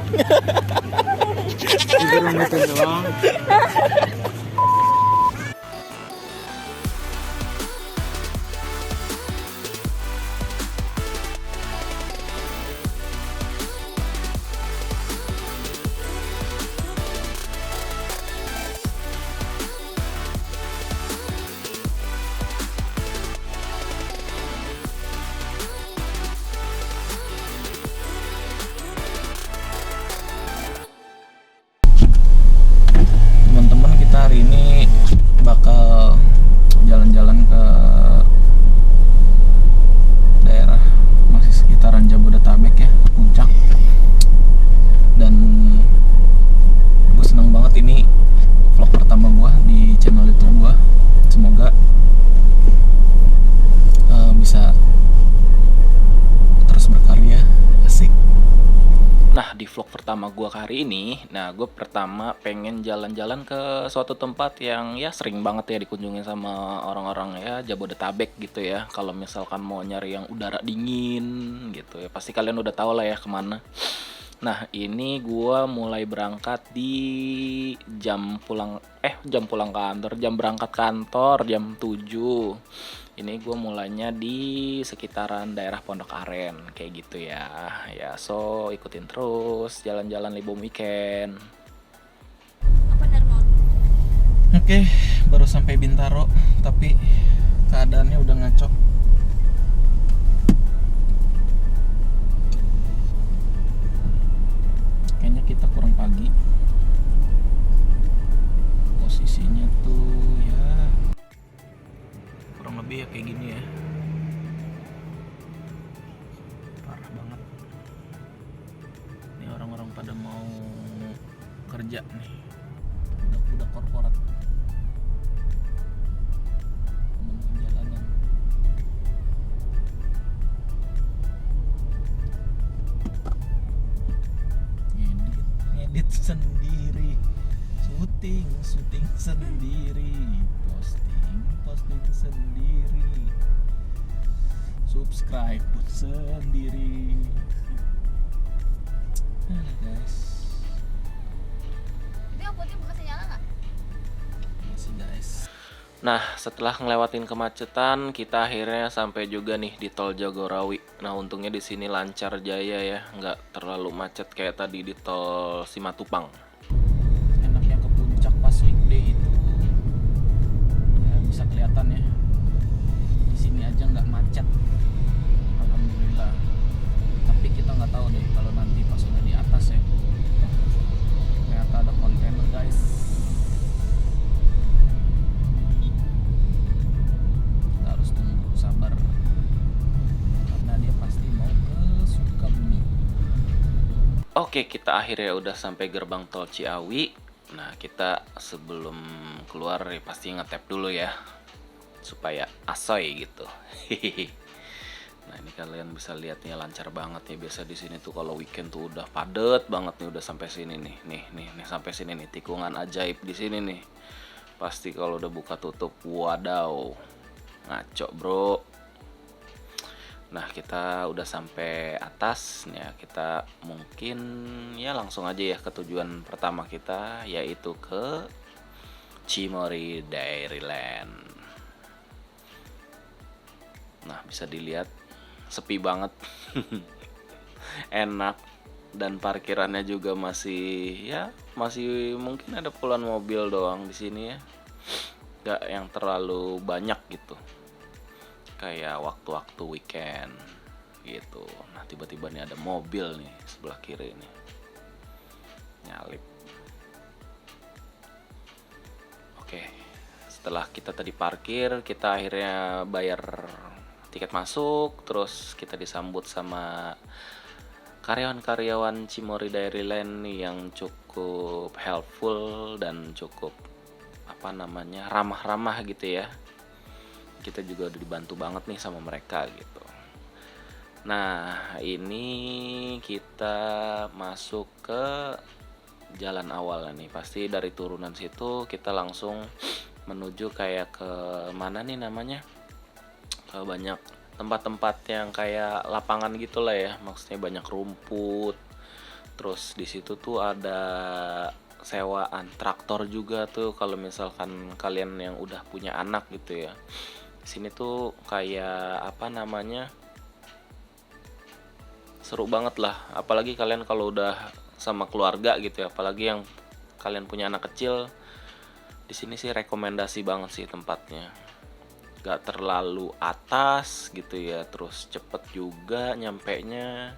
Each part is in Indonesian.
Itu rumetin doang. Teman-teman, kita hari ini bakal jalan-jalan ke daerah masih sekitaran Jabodetabek ya, Puncak. Dan gue seneng banget, ini vlog pertama gue di channel YouTube gue. Semoga bisa terus berkarya, asik. Nah, di vlog pertama gue hari ini, gue pertama pengen jalan-jalan ke suatu tempat yang ya sering banget ya dikunjungi sama orang-orang ya Jabodetabek gitu ya. Kalau misalkan mau nyari yang udara dingin gitu ya, pasti kalian udah tahu lah ya kemana. Nah, ini gue mulai berangkat di jam pulang kantor, jam berangkat kantor jam 7. Ini gue mulainya di sekitaran daerah Pondok Aren kayak gitu ya. Ya, so ikutin terus jalan-jalan libur weekend. Oke, baru sampai Bintaro, tapi keadaannya udah ngaco. Kayaknya kita kurang pagi. Posisinya tuh ya kurang lebih ya kayak gini ya. Parah banget. Ini orang-orang pada mau kerja nih. Budak-budak korporat. Temen jalanan. Ngedit sendiri. Syuting sendiri. Posting sendiri. Subscribe pun sendiri. Halo guys. Itu yang putih masih nyala nggak? Masih guys. Nah, setelah ngelewatin kemacetan, kita akhirnya sampai juga nih di Tol Jagorawi. Nah, untungnya di sini lancar jaya ya, nggak terlalu macet kayak tadi di Tol Simatupang. Enaknya ke puncak pas weekday itu ya bisa kelihatan ya. Di sini aja nggak macet, alhamdulillah. Tapi kita nggak tahu deh kalau nanti pas udah di atas ya. Ternyata ada kontainer guys. Kita harus tunggu, sabar, karena dia pasti mau ke Sukabumi. Oke, kita akhirnya udah sampai gerbang tol Ciawi. Nah, kita sebelum keluar ya pasti ngetap dulu ya, supaya asoy gitu. Nah, ini kalian bisa lihatnya lancar banget ya. Biasa di sini tuh kalau weekend tuh udah padet banget nih, udah sampai sini nih. Nih sampai sini nih, tikungan ajaib di sini nih. Pasti kalau udah buka tutup, wadaw. Ngaco, Bro. Nah, kita udah sampai atas ya. Kita mungkin ya langsung aja ya ke tujuan pertama kita, yaitu ke Cimory Dairyland. Nah, bisa dilihat sepi banget. Enak, dan parkirannya juga masih mungkin ada puluhan mobil doang di sini ya. Gak yang terlalu banyak gitu. Kayak waktu-waktu weekend gitu. Nah, tiba-tiba nih ada mobil nih sebelah kiri nih. Nyalip. Oke. Setelah kita tadi parkir, kita akhirnya bayar tiket masuk, terus kita disambut sama karyawan-karyawan Cimory Dairyland yang cukup helpful dan cukup ramah-ramah gitu ya. Kita juga udah dibantu banget nih sama mereka gitu. Nah, ini kita masuk ke jalan awal nih. Pasti dari turunan situ kita langsung menuju kayak ke mana nih namanya? Ke banyak tempat-tempat yang kayak lapangan gitu lah ya. Maksudnya banyak rumput. Terus di situ tuh ada sewaan traktor juga tuh kalau misalkan kalian yang udah punya anak gitu ya. Di sini tuh kayak apa namanya, seru banget lah. Apalagi kalian kalau udah sama keluarga gitu ya, apalagi yang kalian punya anak kecil. Di sini sih rekomendasi banget sih tempatnya. Gak terlalu atas gitu ya, terus cepet juga nyampenya.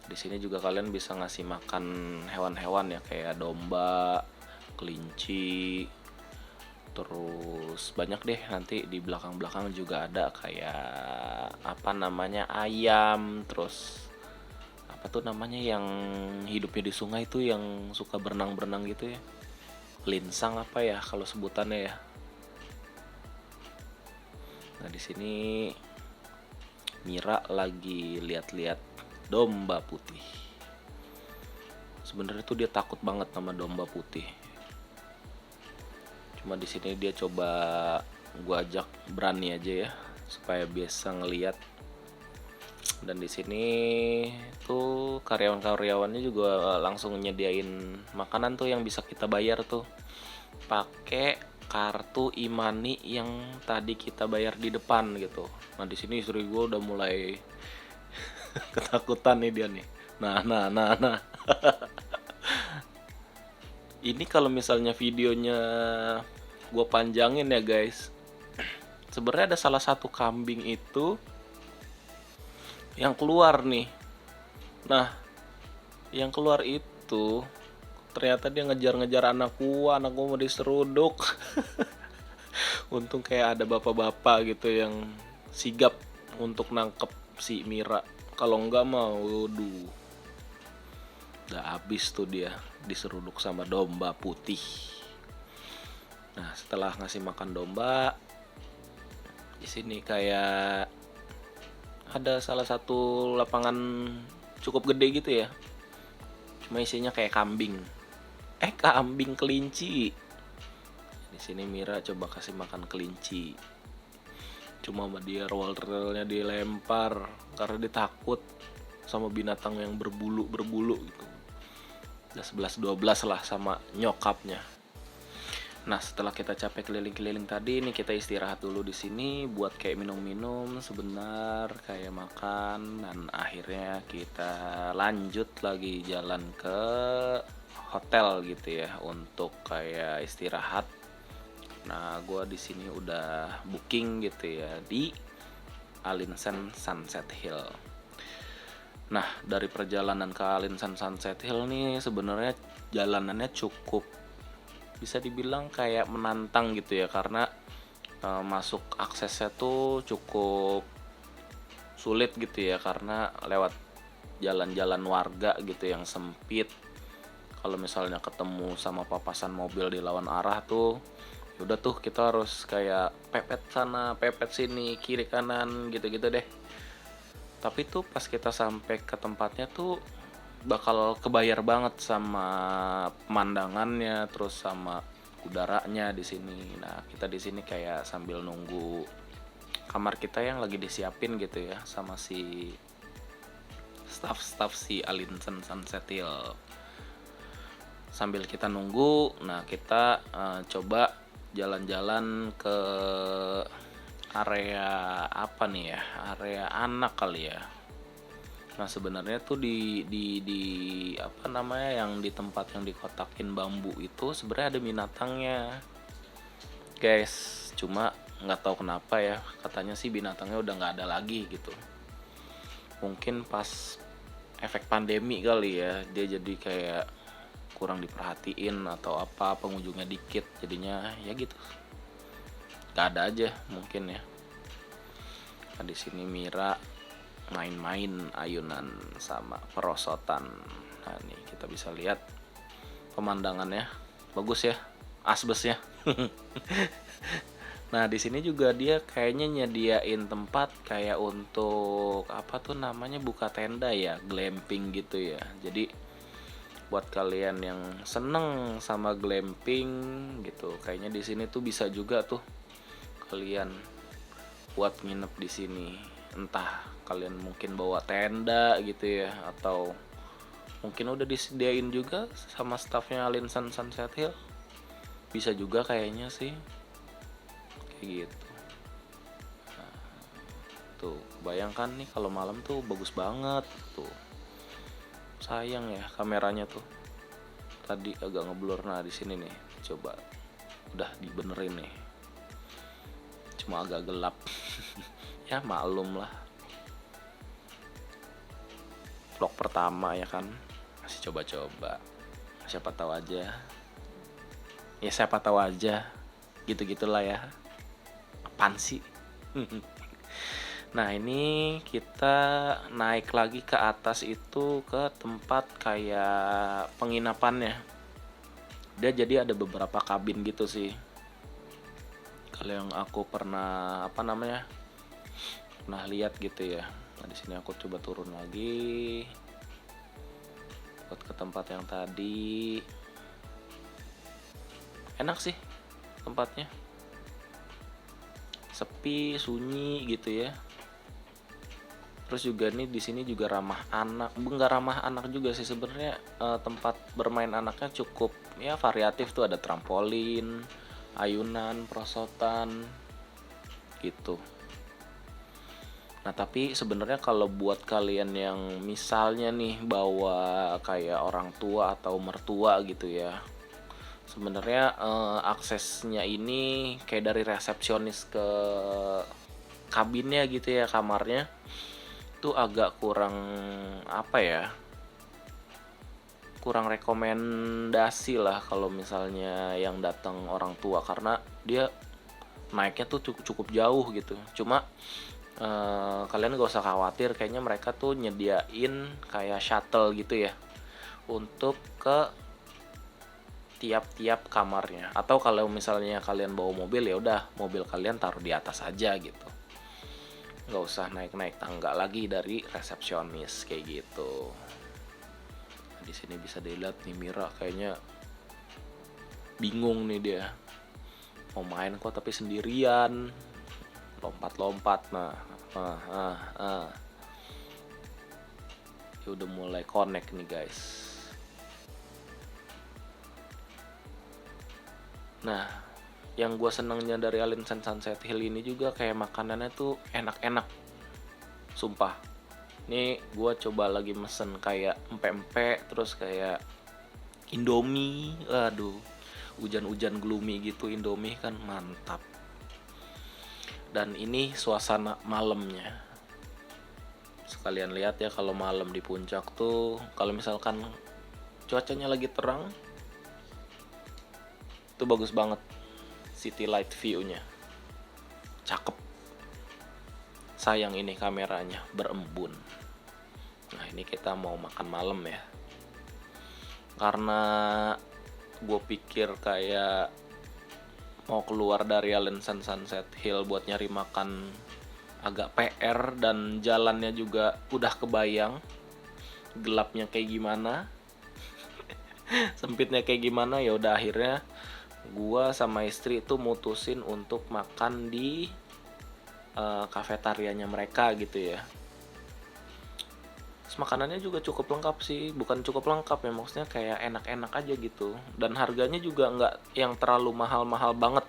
Di sini juga kalian bisa ngasih makan hewan-hewan ya, kayak domba, kelinci, terus banyak deh. Nanti di belakang-belakang juga ada kayak apa namanya, ayam, terus apa tuh namanya yang hidupnya di sungai itu yang suka berenang-berenang gitu ya, linsang apa ya kalau sebutannya ya. Nah di sini Mira lagi lihat-lihat domba putih. Sebenarnya tuh dia takut banget sama domba putih. Cuma di sini dia coba gua ajak berani aja ya, supaya bisa ngelihat. Dan di sini tuh karyawan-karyawannya juga langsung nyediain makanan tuh yang bisa kita bayar tuh pakai kartu e-money yang tadi kita bayar di depan gitu. Nah di sini istri gue udah mulai ketakutan nih dia nih. Nah. Ini kalau misalnya videonya gue panjangin ya guys, sebenarnya ada salah satu kambing itu yang keluar nih. Nah yang keluar itu ternyata dia ngejar-ngejar anak gua mau diseruduk. Untung kayak ada bapak-bapak gitu yang sigap untuk nangkep si Mira. Kalau enggak mah waduh, udah habis tuh dia diseruduk sama domba putih. Nah setelah ngasih makan domba, di sini kayak ada salah satu lapangan cukup gede gitu ya, cuma isinya kayak kambing kelinci. Di sini Mira coba kasih makan kelinci, cuma sama dia roll-rollnya dilempar karena dia takut sama binatang yang berbulu gitu. Udah 11-12 lah sama nyokapnya. Nah setelah kita capek keliling-keliling tadi nih, kita istirahat dulu di sini buat kayak minum-minum sebentar, kayak makan, dan akhirnya kita lanjut lagi jalan ke hotel gitu ya untuk kayak istirahat. Nah gue di sini udah booking gitu ya di Alinsen Sunset Hill. Nah dari perjalanan ke Alinsen Sunset Hill nih sebenarnya jalanannya cukup bisa dibilang kayak menantang gitu ya, karena masuk aksesnya tuh cukup sulit gitu ya, karena lewat jalan-jalan warga gitu yang sempit. Kalau misalnya ketemu sama papasan mobil di lawan arah tuh, udah tuh kita harus kayak pepet sana, pepet sini, kiri kanan gitu-gitu deh. Tapi tuh pas kita sampai ke tempatnya tuh bakal kebayar banget sama pemandangannya, terus sama udaranya di sini. Nah kita di sini kayak sambil nunggu kamar kita yang lagi disiapin gitu ya sama si staff si Alinsen Sunset Hill. Sambil kita nunggu, nah kita coba jalan-jalan ke area apa nih ya, area anak kali ya. Nah sebenarnya tuh di apa namanya, yang di tempat yang dikotakin bambu itu sebenarnya ada binatangnya guys, cuma nggak tahu kenapa ya, katanya sih binatangnya udah nggak ada lagi gitu. Mungkin pas efek pandemi kali ya, dia jadi kayak kurang diperhatiin atau apa, pengunjungnya dikit jadinya ya gitu, nggak ada aja mungkin ya. Nah di sini Mira main-main ayunan sama perosotan. Nah nih kita bisa lihat pemandangannya bagus ya, asbes ya. Nah di sini juga dia kayaknya nyediain tempat kayak untuk apa tuh namanya, buka tenda ya, glamping gitu ya. Jadi buat kalian yang seneng sama glamping gitu, kayaknya di sini tuh bisa juga tuh kalian buat nginep di sini. Entah kalian mungkin bawa tenda gitu ya, atau Mungkin udah disediain juga sama staffnya Linsan Sunset Hill. Bisa juga kayaknya sih. Kayak gitu. Nah, tuh, bayangkan nih kalau malam tuh bagus banget tuh. Sayang ya kameranya tuh. Tadi agak ngeblur. Nah, di sini nih. Coba udah dibenerin nih. Cuma agak gelap. Ya maklum lah. Vlog pertama ya kan. Masih coba-coba. Siapa tahu aja. Ya siapa tahu aja. Gitu-gitulah ya. Apaan sih? Nah, ini kita naik lagi ke atas itu ke tempat kayak penginapannya. Dia jadi ada beberapa kabin gitu sih. Kalau yang aku pernah pernah lihat gitu ya. Nah, di sini aku coba turun lagi. Buat ke tempat yang tadi. Enak sih tempatnya. Sepi, sunyi gitu ya. Terus juga nih di sini juga ramah anak. Enggak ramah anak juga sih sebenarnya, tempat bermain anaknya cukup ya variatif tuh, ada trampolin, ayunan, perosotan gitu. Nah, tapi sebenarnya kalau buat kalian yang misalnya nih bawa kayak orang tua atau mertua gitu ya, sebenarnya aksesnya ini kayak dari resepsionis ke kabinnya gitu ya, kamarnya itu agak kurang kurang rekomendasi lah kalau misalnya yang datang orang tua, karena dia naiknya tuh cukup jauh gitu. Cuma kalian gak usah khawatir, kayaknya mereka tuh nyediain kayak shuttle gitu ya untuk ke tiap-tiap kamarnya. Atau kalau misalnya kalian bawa mobil, ya udah mobil kalian taruh di atas aja gitu, nggak usah naik-naik tangga lagi dari resepsionis kayak gitu. Nah, di sini bisa dilihat nih Mira kayaknya bingung nih, dia mau main kok tapi sendirian, lompat-lompat. Ya udah mulai connect nih guys. Nah, yang gue senengnya dari Linsan Sunset Hill ini juga kayak makanannya tuh enak-enak, sumpah. Nih gue coba lagi mesen kayak empek-empek, terus kayak Indomie. Aduh, hujan-hujan gloomy gitu, Indomie kan mantap. Dan ini suasana malamnya, sekalian lihat ya kalau malam di puncak tuh, kalau misalkan cuacanya lagi terang tuh bagus banget, city light view-nya cakep. Sayang ini kameranya berembun. Nah, ini kita mau makan malam ya, karena gue pikir kayak mau keluar dari Linsan Sunset Hill buat nyari makan agak PR, dan jalannya juga udah kebayang gelapnya kayak gimana, sempitnya kayak gimana. Ya udah akhirnya gua sama istri tuh mutusin untuk makan di kafetarianya mereka gitu ya. Terus makanannya juga cukup lengkap sih, bukan cukup lengkap ya, maksudnya kayak enak-enak aja gitu, dan harganya juga nggak yang terlalu mahal-mahal banget.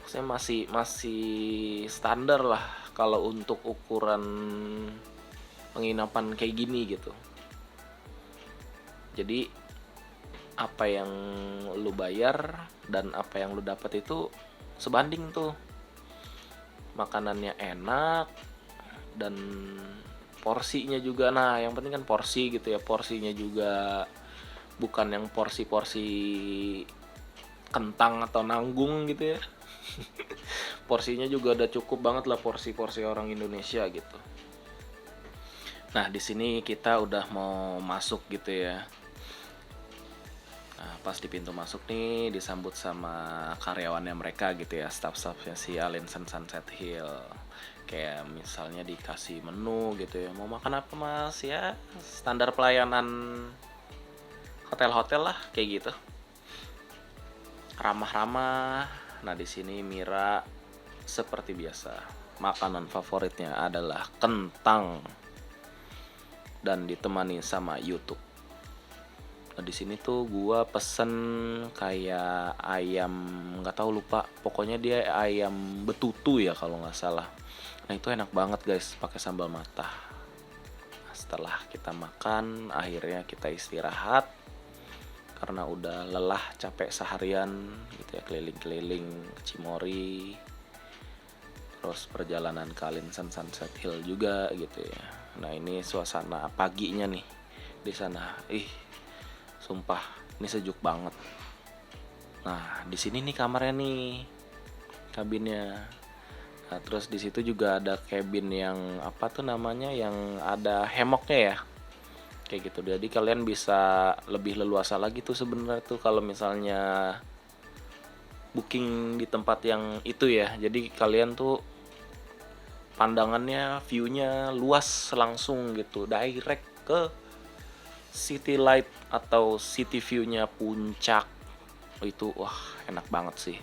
Maksudnya masih standar lah kalau untuk ukuran penginapan kayak gini gitu. Jadi apa yang lu bayar dan apa yang lu dapat itu sebanding tuh. Makanannya enak dan porsinya juga, nah yang penting kan porsi gitu ya, porsinya juga bukan yang porsi-porsi kentang atau nanggung gitu ya. Porsinya juga udah cukup banget lah, porsi-porsi orang Indonesia gitu. Nah, di sini kita udah mau masuk gitu ya. Nah, pas di pintu masuk nih disambut sama karyawannya mereka gitu ya, staff-staffnya si Linsan Sunset Hill. Kayak misalnya dikasih menu gitu ya, mau makan apa mas, ya standar pelayanan hotel-hotel lah kayak gitu, ramah-ramah. Nah, di sini Mira seperti biasa, makanan favoritnya adalah kentang dan ditemani sama YouTube. Nah, di sini tuh gua pesen kayak ayam, nggak tahu lupa, pokoknya dia ayam betutu ya kalau nggak salah. Nah itu enak banget guys, pakai sambal matah. Nah, setelah kita makan, akhirnya kita istirahat karena udah lelah capek seharian gitu ya, keliling-keliling Cimory, terus perjalanan ke Alinsan Sunset Hill juga gitu ya. Nah ini suasana paginya nih di sana, sumpah ini sejuk banget. Nah di sini nih kamarnya nih, kabinnya. Nah terus di situ juga ada cabin yang apa tuh namanya, yang ada hemoknya ya, kayak gitu. Jadi kalian bisa lebih leluasa lagi tuh sebenarnya tuh kalau misalnya booking di tempat yang itu ya. Jadi kalian tuh pandangannya, view-nya luas langsung gitu, direct ke city light atau city view-nya puncak. Itu wah enak banget sih.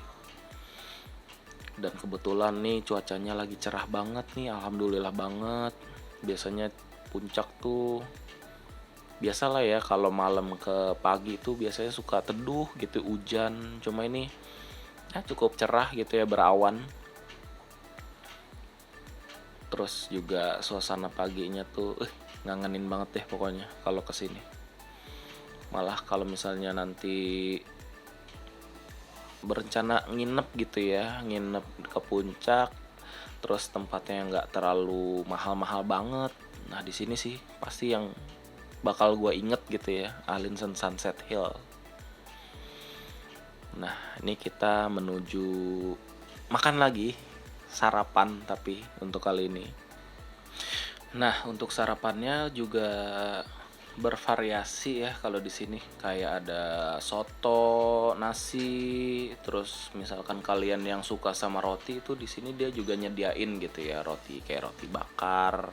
Dan kebetulan nih cuacanya lagi cerah banget nih, alhamdulillah banget. Biasanya puncak tuh biasalah ya, kalau malam ke pagi tuh biasanya suka teduh gitu, hujan. Cuma ini ya cukup cerah gitu ya, berawan. Terus juga suasana paginya tuh ngangenin banget deh pokoknya kalau kesini. Malah kalau misalnya nanti berencana nginep gitu ya, nginep ke puncak, terus tempatnya nggak terlalu mahal-mahal banget. Nah di sini sih pasti yang bakal gue inget gitu ya, Alinsan Sunset Hill. Nah ini kita menuju makan lagi, sarapan tapi untuk kali ini. Nah untuk sarapannya juga bervariasi ya kalau di sini, kayak ada soto, nasi, terus misalkan kalian yang suka sama roti itu di sini dia juga nyediain gitu ya, roti kayak roti bakar.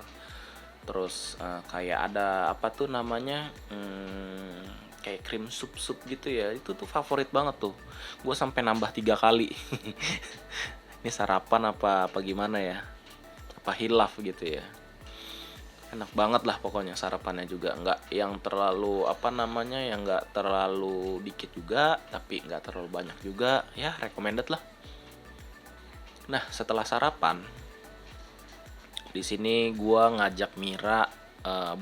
Terus kayak ada apa tuh namanya, kayak krim sup gitu ya, itu tuh favorit banget tuh, gue sampai nambah 3 kali. Ini sarapan apa gimana ya, apa hilaf gitu ya. Enak banget lah pokoknya sarapannya juga, nggak yang terlalu apa namanya, yang nggak terlalu dikit juga tapi nggak terlalu banyak juga ya, recommended lah. Nah setelah sarapan di sini gua ngajak Mira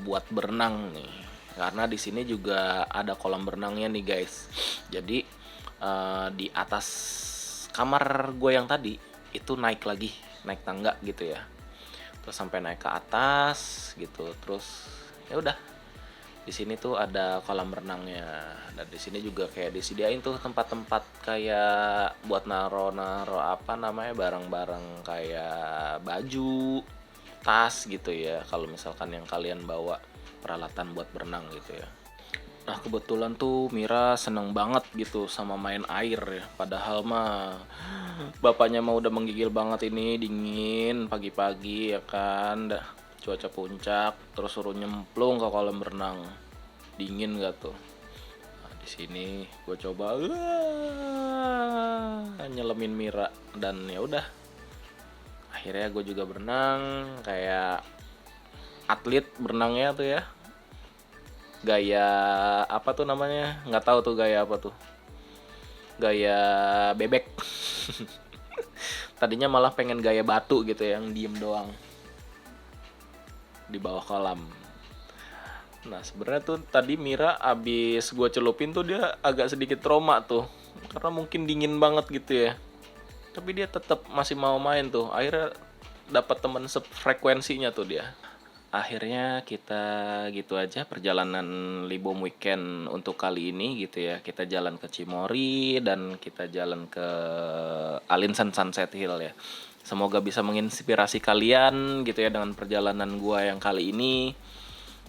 buat berenang nih, karena di sini juga ada kolam berenangnya nih guys. Jadi di atas kamar gue yang tadi itu naik tangga gitu ya, terus sampai naik ke atas gitu. Terus ya udah di sini tuh ada kolam renangnya, dan di sini juga kayak disediain tuh tempat-tempat kayak buat naro apa namanya, barang-barang kayak baju, tas gitu ya, kalau misalkan yang kalian bawa peralatan buat berenang gitu ya. Nah kebetulan tuh Mira seneng banget gitu sama main air ya, padahal mah bapaknya mah udah menggigil banget, ini dingin pagi-pagi ya kan, cuaca puncak, terus suruh nyemplung ke kolam renang, dingin gak tuh. Nah, di sini gue coba nyelemin Mira, dan ya udah akhirnya gue juga berenang kayak atlet berenangnya tuh ya, gaya apa tuh namanya, nggak tahu tuh gaya apa tuh, gaya bebek. Tadinya malah pengen gaya batu gitu ya, yang diem doang di bawah kolam. Nah sebenarnya tuh tadi Mira abis gue celupin tuh dia agak sedikit trauma tuh, karena mungkin dingin banget gitu ya, tapi dia tetap masih mau main tuh. Akhirnya dapat temen sefrekuensinya tuh dia. Akhirnya kita gitu aja perjalanan Libom weekend untuk kali ini gitu ya. Kita jalan ke Cimory dan kita jalan ke Alinsan Sunset Hill ya. Semoga bisa menginspirasi kalian gitu ya dengan perjalanan gua yang kali ini.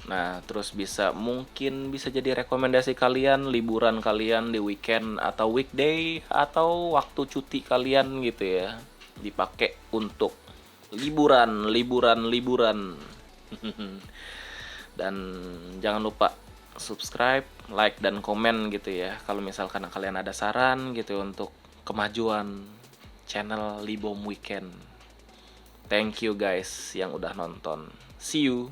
Nah terus mungkin bisa jadi rekomendasi kalian, liburan kalian di weekend atau weekday atau waktu cuti kalian gitu ya, dipakai untuk liburan. Dan jangan lupa subscribe, like, dan komen gitu ya kalau misalkan kalian ada saran gitu untuk kemajuan channel Libom Weekend. Thank you guys yang udah nonton. See you.